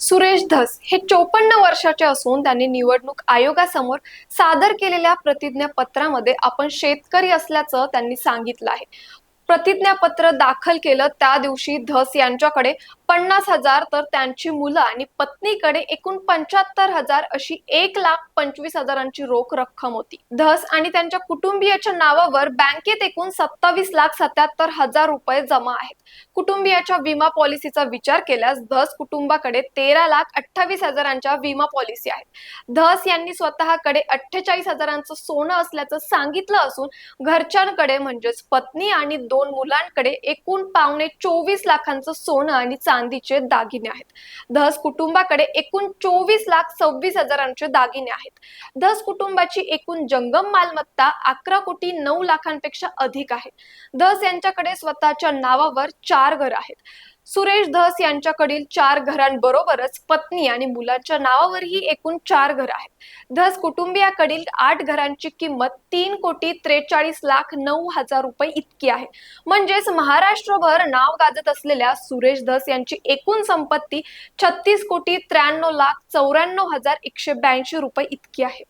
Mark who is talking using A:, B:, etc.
A: सुरेश धस हे 54 वर्षाचे असून त्यांनी निवडणूक आयोगासमोर सादर केलेल्या प्रतिज्ञापत्रामध्ये आपण शेतकरी असल्याचं त्यांनी सांगितलं आहे. प्रतिज्ञापत्र दाखल केलं त्या दिवशी धस यांच्याकडे 50,000 तर त्यांची मुलं आणि पत्नीकडे एकूण 75,000 अशी 1,25,000ची रोख रक्कम होती. धस आणि त्यांच्या कुटुंबियाच्या नावावर बँकेत एकूण 27,77,000 रुपये जमा आहेत. कुटुंबियाच्या विमा पॉलिसीचा विचार केल्यास धस कुटुंबाकडे 13,28,000च्या विमा पॉलिसी आहेत. धस यांनी स्वतःकडे 48,000चं सोनं असल्याचं सांगितलं असून घरच्यांकडे म्हणजेच पत्नी आणि 2 मुलांकडे एकूण पावणे 24 लाखांचं सोनं आणि चांदीचे दागिने आहेत. धस कुटुंबाकडे एकूण 24,26,000चे दागिने आहेत. धस कुटुंबाची एकूण जंगम मालमत्ता 11,09,00,000पेक्षा अधिक आहे. धस यांच्याकडे स्वतःच्या नावावर 4 घर आहेत. सुरेश धस यांच्याकडील 4 घरांबरोबरच पत्नी आणि मुलांच्या नावावरही एकूण 4 घर आहेत. धस कुटुंबियाकडील 8 घरांची किंमत 3,43,09,000 रुपये इतकी आहे. म्हणजेच महाराष्ट्रभर नाव गाजत असलेल्या सुरेश धस यांची एकूण संपत्ती 36,93,94,182 रुपये इतकी आहे.